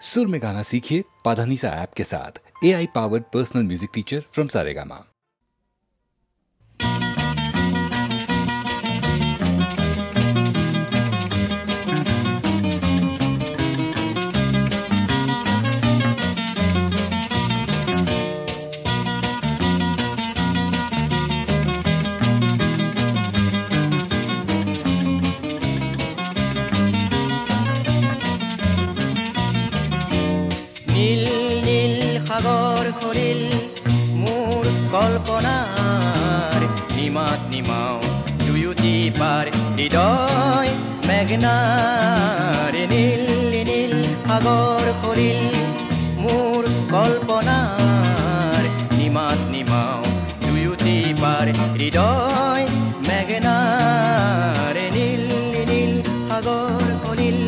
सुर में गाना सीखिए पाधानीसा ऐप के साथ। AI powered personal music teacher from Saregama. সাগৰ খলিল মোৰ কল্পনাৰ নিমাত নিমাও দুয়োটি পাৰ হৃদয় মেঘনাৰে নীল নীল সাগৰ খলিল মোৰ কল্পনাৰ নিমাত নিমাও দুয়োটি পাৰ হৃদয় মেঘনাৰে নীল নীল সাগৰ খলিল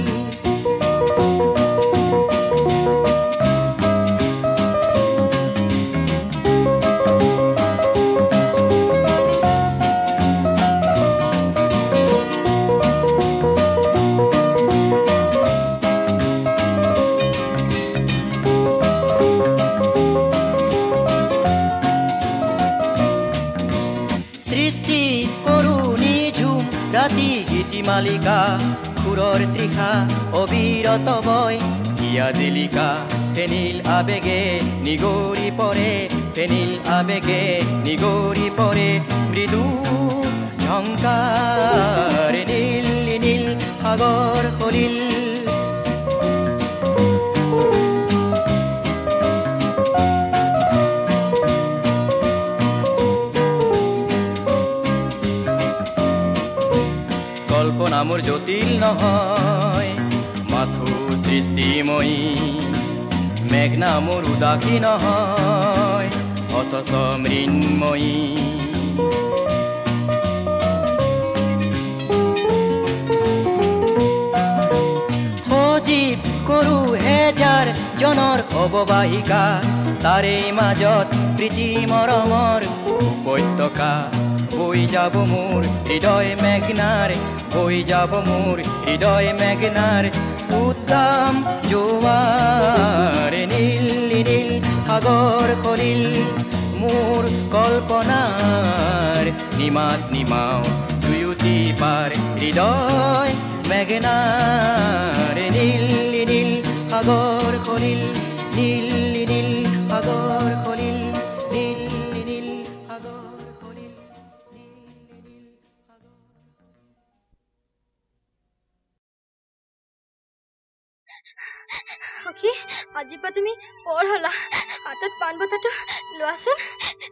মালিকা সুৰৰ তৃষা অবিৰত বয় হিয়া জিলিকা তেনিল আবেগে নিগৰি পৰে তেনিল আবেগে নিগৰি পৰে মৃদু ঝংকাৰ নীল নীল সাগৰ খলিল কল্পনা মোৰ জটিল নহয় মাথো সৃষ্টিময়ী মেঘনা মোৰ উদাসী নহয় অথচ মৃন্ময়ী সজীৱ কৰো হেজাৰ জনৰ অৱবাহিকা তাৰে মাজত প্ৰীতি মৰমৰ উপত্যকা বৈ যাব মোৰ হৃদয় মেঘনাৰ বৈ যাব মোৰ হৃদয় মেঘনাৰ উদ্দাম জোৱাৰ নীল নীল সাগৰ খলিল মোৰ কল্পনাৰ নিমাত নিমাও দুয়োটি পাৰ হৃদয় মেঘনাৰ নীল নীল সাগৰ খলিল নীল নীল সাগৰ খলিল নীল নীল সাগৰ খলিল সখী আজিৰ পৰা তুমি বৰ হলা হাতত পাণ বটাটো লোৱাচোন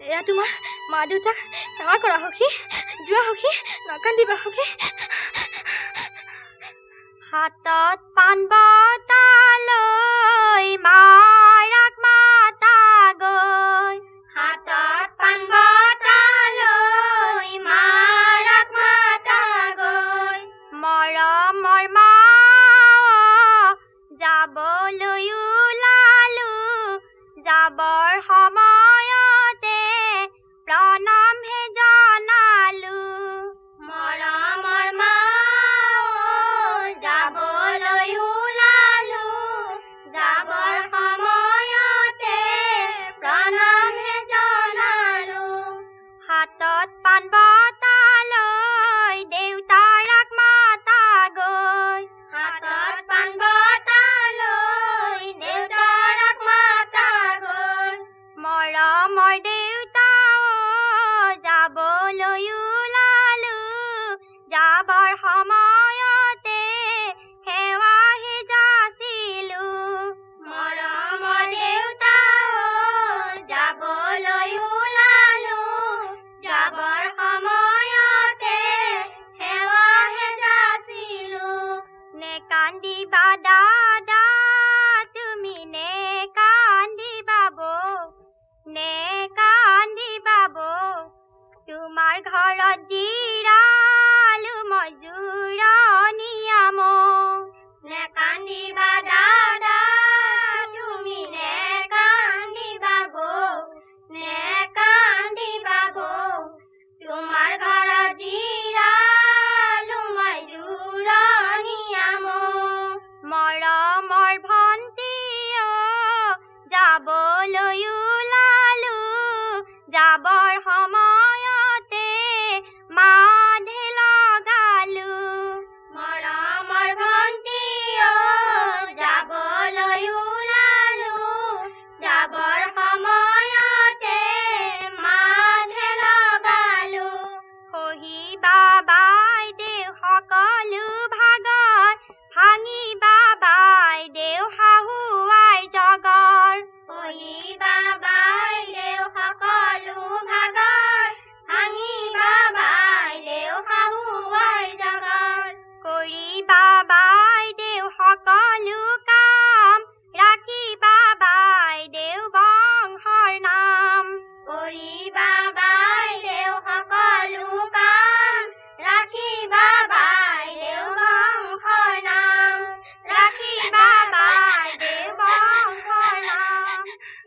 এয়া তোমাৰ মা দেউতাক সেৱা কৰা সখী যোৱা সখী নাকান্দিবা সখী হাতত পাণ বটা লৈ মাৰাক মাতা গৈ হাতত পাণ বটা লৈ মাৰাক মাতা গৈ মৰমৰ মা যাবলৈ ওলালো যাবৰ সময়তে প্ৰণাম হে জনালো মৰমৰ মা যাবলৈ ওলালো যাবৰ সময়তে প্ৰণাম হে জনালো হাতত পাণ বটা লৈ দেউতাৰাক মাতা গৈ হাতত পাণ বটা লৈ দেউতাৰাক মাতা গৈ মৰমৰ দেউতা যাবলৈ ওলালো যাবৰ সময়তে সেৱাহে যাচিলো মৰমৰ দেউতা যাবলৈ ওলালো যাবৰ সময়তে সেৱাহে যাচিলো নেকান্দিবা দাদা তুমি নেকান্দিবা বৌ নেকান্দিবা বৌ তোমাৰ ঘৰত জিৰালো মই জোৰণীয়া মৌ নেকান্দিবা দাদা তুমি নেকান্দিবা বৌ নেকান্দিবা বৌ তোমাৰ ঘৰত জিৰালো মই জোৰণীয়া মৌ মৰমৰ ভন্তি যাবৰ সময়তে মাধে লগালো মৰমৰ ভন্তি যাবলৈ ওলালো যাবৰ সময়তে মাধে লগালো সহিবা বাইদেউ সকলো ভাগৰ ভাঙিবা বাইদেউ শাহু আই জগৰ সহিবা বাইদেউ সকলো ভাগৰ ভাঙিবা বাইদেউ শাহু আই জগৰ কৰিবা বাইদেউ সকলো কাম ৰাখিবা বাইদেউ বংশৰ নাম কৰিবা বাইদেউ সকলো কাম ৰাখিবা বাইদেউ বংশৰ নাম ৰাখিবা বাইদেউ বংশৰ নাম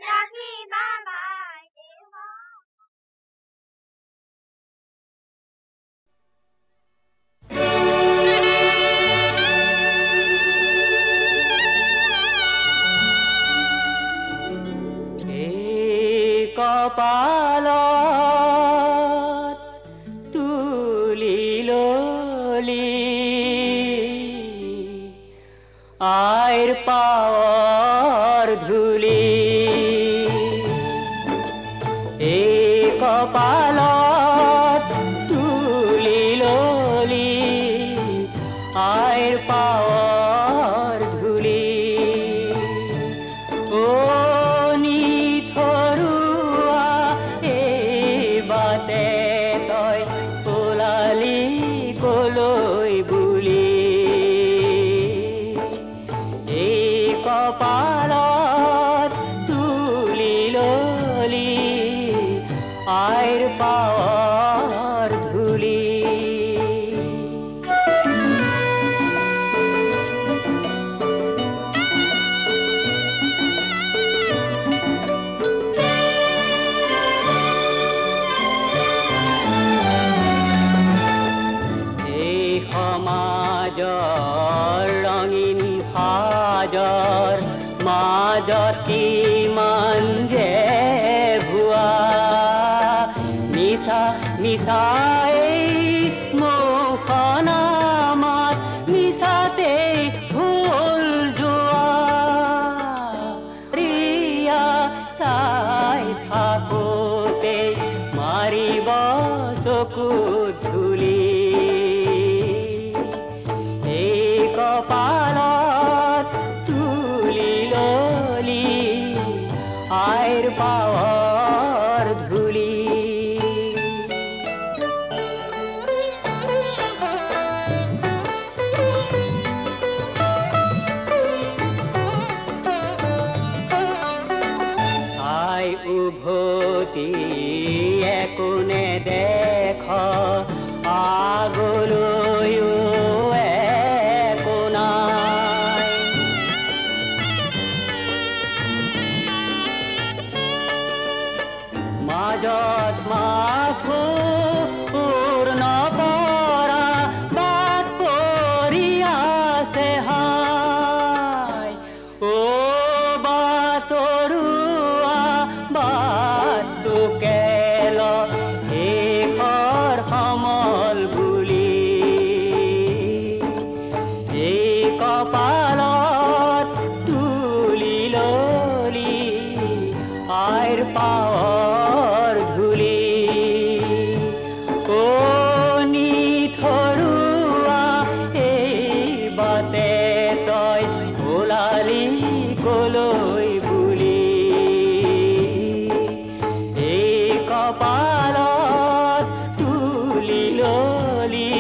ৰাখিবা বাইদেউ কপালত তুলি ললি আইৰ পাৱৰ ধূলি এই কপালত তুলি ললি আইৰ পাৱৰ ধূলি কপালত তুলি ললি আইৰ পাৱৰ ধূলি এই সমাজৰ ৰঙীন সাজৰ মাজত কিমান যে ভুৱা মিছা মিছাই মুখনামাত মিছাতে ভুল যোৱা ৰিয়া চাই থাকোতে মাৰিব চকু ধূলি এই কপালত তুলি ললি আইৰ পাৱৰ ধূলি চাই উভতি একো নেদেখ আগলৈও একো নাই মাজত মাথো নপৰা বাট পৰি আছে হাই অ বাটৰুৱা বাটটো কেল শেষৰ সমল বুলি এই কপালত তুলি ললি আইৰ পাৱৰ ধূলি নিথৰুৱা এই বাটে তই ওলালি কলৈ বুলি এই কপালত তুলি ললি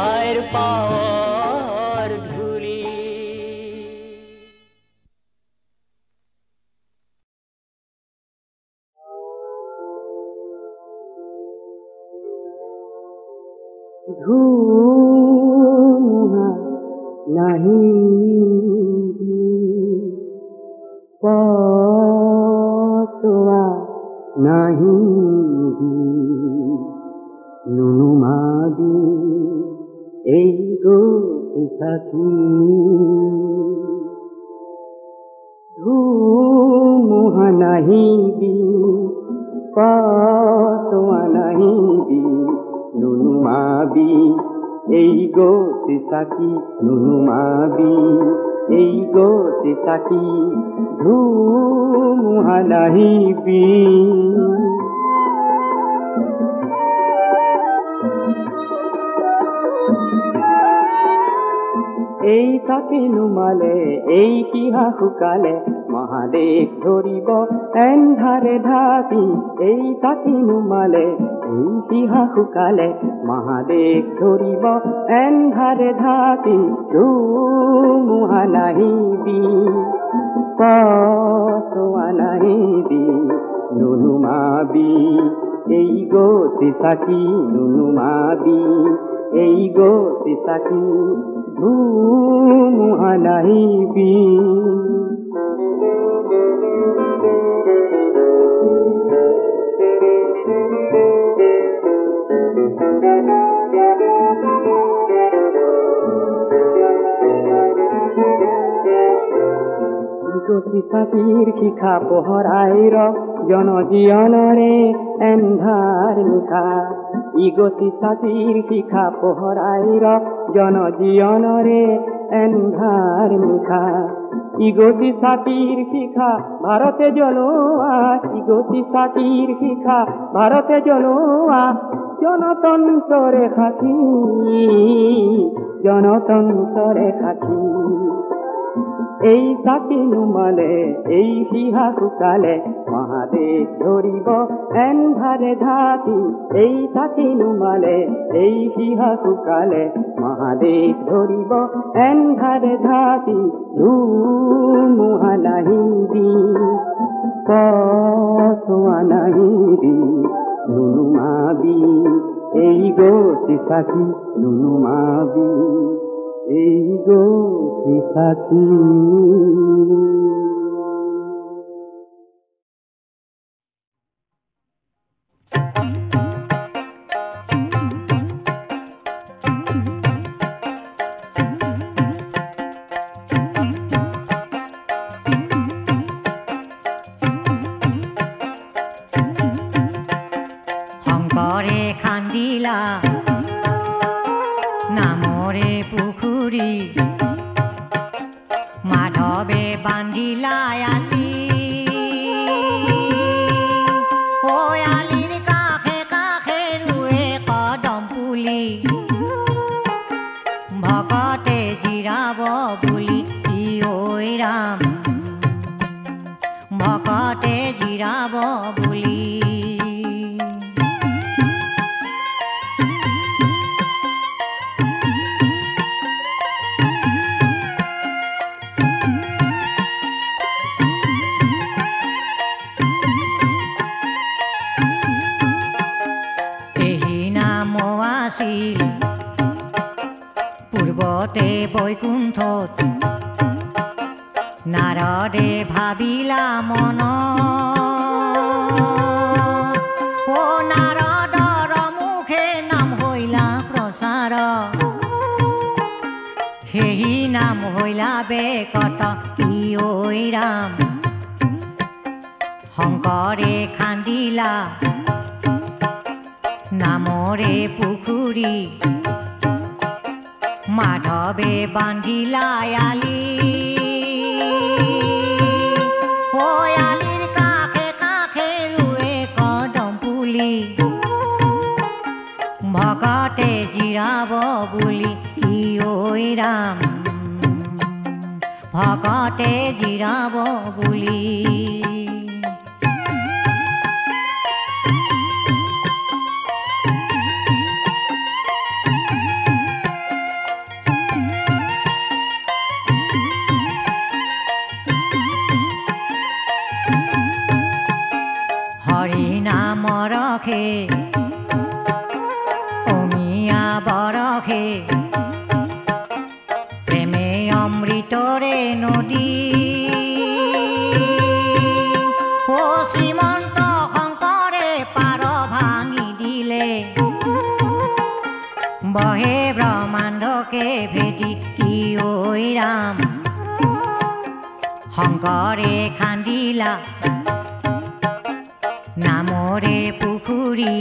আইৰ পাৱৰ ধূলি ধুমুহা নাহি পতোৱা নাহি নুনুমাবি এই গতি সাথী ধুমুহা নাহিবি পাতোয়া নাহিবি নুনুমাবি এই গতি সাকি নুনুমাবি এই গতি সাকি ধুমুহা নাহিবি এই তাকে নুমালে এই কিহা শুকালে মহাদেশ ধৰিব এন্ধাৰে ঢাকি এই তাকে নুমালে এই কিহা শুকালে মহাদেশ ধৰিব এন্ধাৰে ঢাকি ধুমুহা নাহিবি পাতোয়া নাহিবি নুনুমাবি এই গতি সাকি নুনুমাবি এই গতি সাকি ধুমুহা নাহিবি গতি সাকিৰ শিখা পোহৰাই ৰ জনজীৱনৰে এন্ধাৰ নিশা ই গতি সাকিৰ শিখা পোহৰাই ৰ জনজীৱনৰে এন্ধাৰ নিশা ই গতি সাকিৰ শিখা ভাৰতে জ্বলোৱা ই গতি সাকিৰ শিখা ভাৰতে জ্বলোৱা জনতন্ত্ৰৰে সাক্ষী জনতন্ত্ৰৰে সাক্ষী এই তাকে নুমালে এই শিহা শুকালে মহাদেশ ধৰিব এন্ধাৰে ঢাকি এই তাকে নুমালে এই শিহা শুকালে মহাদেশ ধৰিব এন্ধাৰে ঢাকি ধুমুহা নাহিবি পাতোয়া নাহিবি নুনুমাবি এই গতি সাকি নুনুমাবি এই গতি সাকি শংকৰে খান্দিলা নামৰে পুখুৰী মাধৱে বান্ধিলা আলি আলিৰ কাষে কাষে ৰুৱে কদম পুলি ভকতে জিৰাব বুলি ঐ ৰাম ভকতে জিৰাব বুলি পূৰ্বতে বৈকুণ্ঠত নাৰদে ভাবিলা মন নাৰদৰ মুখে নাম হৈলা প্ৰচাৰ সেই নাম হৈলা বেকত ঐ ৰাম শংকৰে খান্দিলা নামৰে পুখুৰী মাধৱে বান্ধিলা আলি আলিৰ কাষে কাষে ৰুৱে কদম পুলি ভকতে জিৰাব বুলি ঐ ৰাম ভকতে জিৰাব বুলি বৰষে অমিয়া বৰষে প্ৰেমে অমৃতৰে নদী শ্ৰীমন্ত শংকৰে পাৰ ভাঙি দিলে বহে ব্ৰহ্মাণ্ডকে ভেদি ঐ ৰাম শংকৰে খান্দিলা নামৰ নামৰে পুখুৰী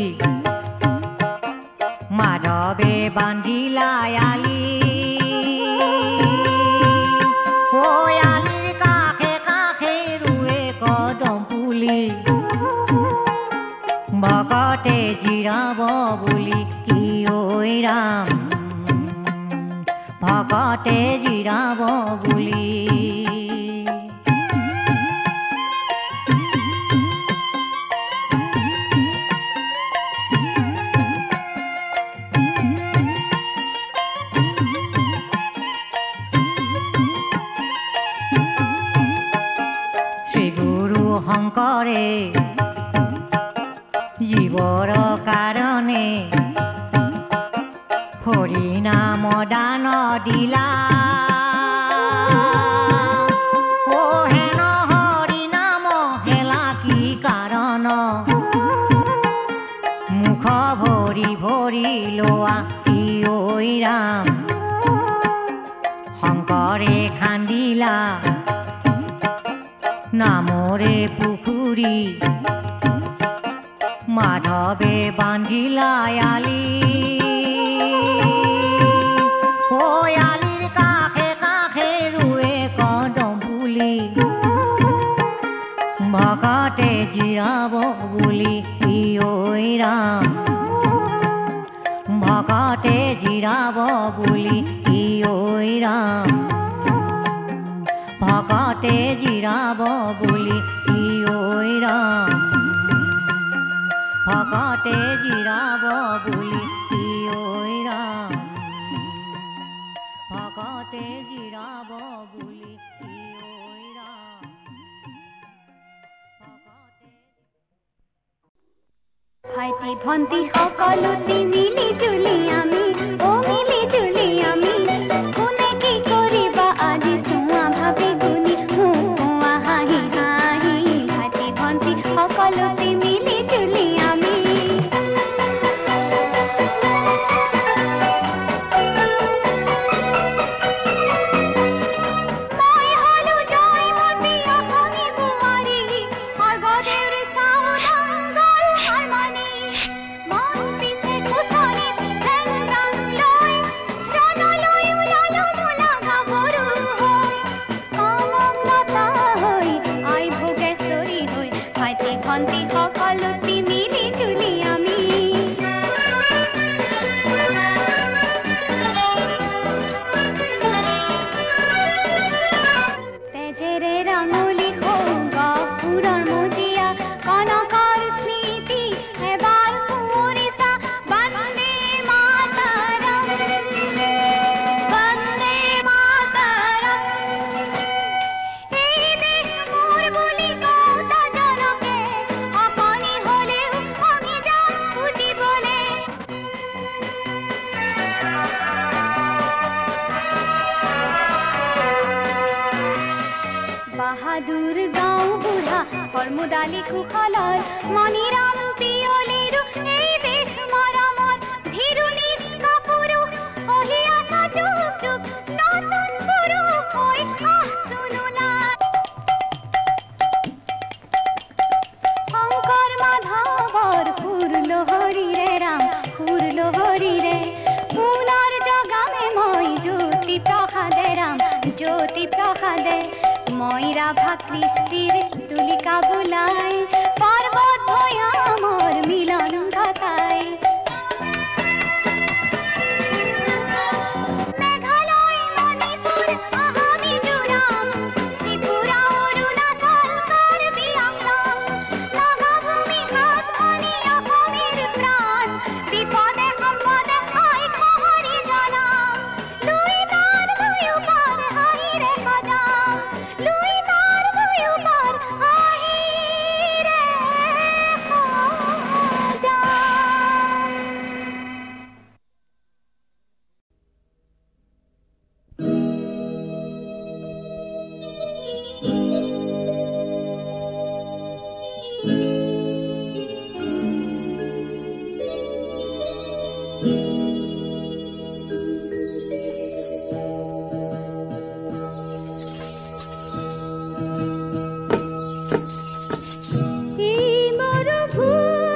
মাধৱে বান্ধিলা আলি আলিৰ কাষে কাষে ৰুৱে কদম পুলি ভকতে জিৰাব বুলি কি ঐ ৰাম ভকতে জিৰাব বুলি শংকৰে জীৱৰ কাৰণে হৰি নাম দান দিলা অ হেন হৰি নাম হেলা কি কাৰণ মুখ ভৰি ভৰি লোৱা কি ঐ ৰাম শংকৰে খান্দিলা নামৰে পুখুৰী মাধৱে বান্ধিলা আলি আলিৰ কাষে কাষে ৰুৱে কদম পুলি ভকতে জিৰাব বুলি ঐ ৰাম ভকতে জিৰাব বুলি ঐ ৰাম ভকতে জিৰাব বুলি ঐ ৰাম ভকতে জিৰাব বুলি ঐ ৰাম ভকতে জিৰাব বুলি ঐ ৰাম ভাইটি ভন্টি সকলোতে মিলি জুলি আমি মিলি জুলি আমি কোনে কি কৰিবা আজি চোৱা ভাবি গুনি হুৱা হাঁহি হাঁহি ভাইটি ভন্টি সকলোতে মিলি জুলি আমি মই হলো জয়মতী অসমী বোৱাৰী স্বৰ্গদেউৰ চাউদাংগল হাৰমানি মন পিছে খুচনিত চেংগাং লৈ জনলৈ ওলালো মোলা গাভৰু হৈ কলমলতা হৈ আই ভোগেশ্বৰী হৈ ভাইটি ভন্টি সকলোতে মিলি জুলি আমি তেজেৰে ৰাঙলী হৌগা ফুলৰ মজিয়া কনকৰ স্মৃতি এবাৰ সুমৰিছা বন্দে মাতৰম বন্দে মাতৰম এই দেশ মোৰ বুলি কওঁতা জনকে অকণি হ'লেও আমি যাম ফুটিবলে বাহাদুৰ গাঁও বুঢ়া হৰমুদালি কুশলৰ মণিৰাম পিয়লিৰো এই দেশ মৰমৰ ভীৰু নিষ্কাপুৰুষ অহি আছা যুগ যুগ নতুন পুৰুষ হৈ চুনুলা শংকৰ মাধৱৰ সুৰ লহৰীৰে ৰাম সুৰ লহৰীৰে পুনৰ জগামে মই জ্যোতি প্ৰসাদে ৰাম জ্যোতি প্ৰসাদে মই ৰাভা কৃষ্টিৰ তুলিকা বোলাই পৰ্বত ভৈয়ামৰ মিলন ঘটাই মেঘালয় মণিপুৰ আসাম মিজোৰাম ত্ৰিপুৰা অৰুণাচল কাৰ্বি আংলং নগাভূমি সাতভনী অসমীৰ প্ৰাণ বিপদে সম্পদে আই খহৰি জনাম লুই তাৰ ভয়ো পাৰ হাঁহিৰে সজাম লুই তাৰ ভয়ো পাৰ হাঁহিৰে সজাম এই মৰুভূমি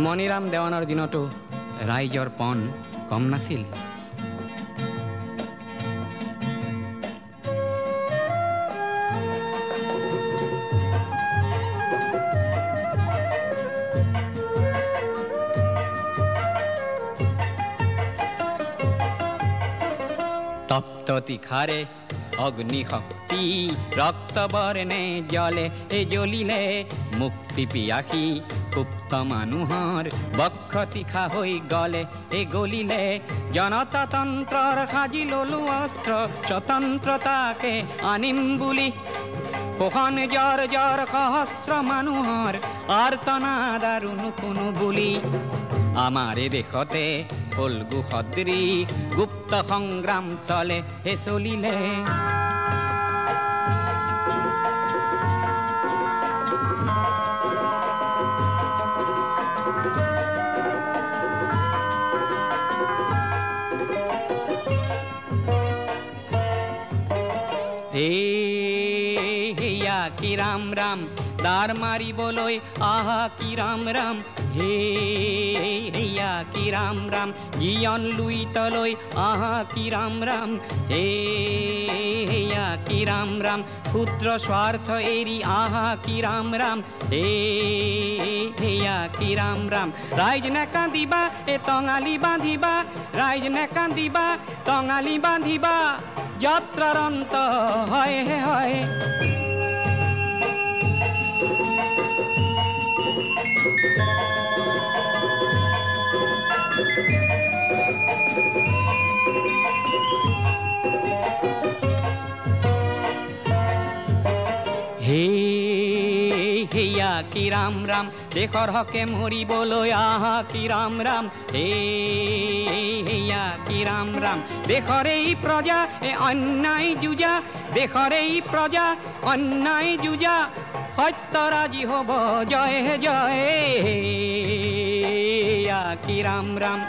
মণিৰাম দেৱানৰ দিনতো ৰাইজৰ পণ কম নাছিল। ততিখাৰে অগ্নি শক্তি ৰক্ত বৰ্ণে জলে জ্বলিলে মুক্তি পিয়াসী সুপ্ত মানুহৰ বক্ষ তীখা হৈ গলে গলিলে জনতাতন্ত্ৰৰ সাজি ললো অস্ত্ৰ স্বতন্ত্ৰতাকে আনিম বুলি কোখন জ্বৰ জ্বৰ সহস্ৰ মানুহৰ আৰ্তনাদ আৰু নুশুনো বুলি আমাৰে দেশতে ফল্গু সদৃশ গুপ্ত সংগ্ৰাম চলে চলিলে হেয়া কি ৰাম ৰাম দাৰ মাৰিবলৈ আহা কি ৰাম ৰাম হেয়া কি ৰাম ৰাম জীয়ন লুইতলৈ আহা কি ৰাম ৰাম হেয়া কি ৰাম ৰাম ক্ষুদ্ৰ স্বাৰ্থ এৰি আহা কি ৰাম ৰাম হেয়া কি ৰাম ৰাম ৰাইজ নেকান্দিবা টঙালি বান্ধিবা ৰাইজ নেকান্দিবা টঙালি বান্ধিবা যাত্ৰাৰ অন্ত হয় হয় হেয়া কি ৰাম ৰাম দেশৰ হকে মৰিবলৈ আহা কি ৰাম ৰাম হেয়া কি ৰাম ৰাম দেশৰ এই প্ৰজা অন্যায় যুঁজা দেশৰ এই প্ৰজা অন্যায় যুঁজা সত্যৰাজি হ'ব জয় জয় হেয়া কি ৰাম ৰাম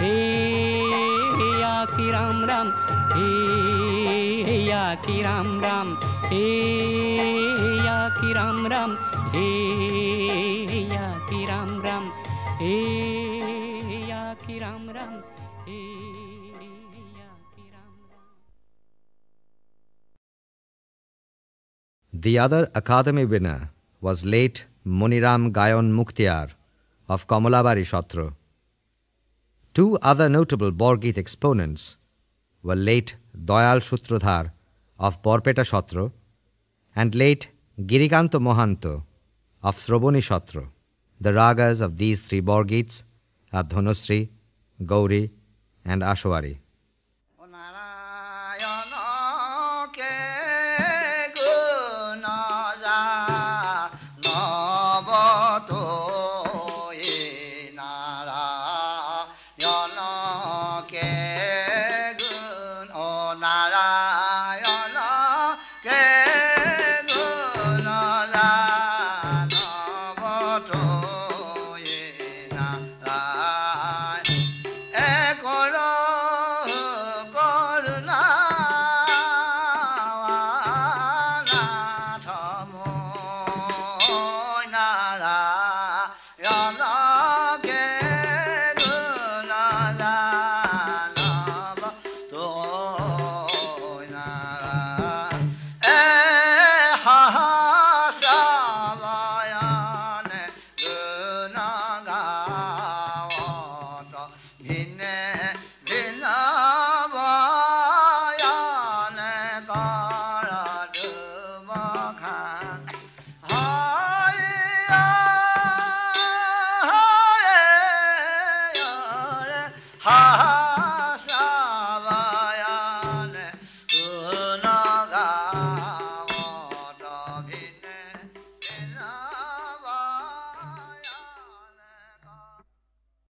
হেয়া কি ৰাম ৰাম হেয়া কি ৰাম ৰাম হেয়া কি ৰাম ৰাম হেয়া কি ৰাম ৰাম হেয়া কি ৰাম ৰাম হেয়া কি Ram Ram The other Academy winner was late Muniram Gayon Mukhtiar of Kamalabari Shatra. Two other notable Borgit exponents were late Doyal Sutradhar of Borpeta Shatra and late Girikanto Mohanto of Sroboni Shatra. The ragas of these three Borgits are Dhunusri, Gauri and Ashwari. Nara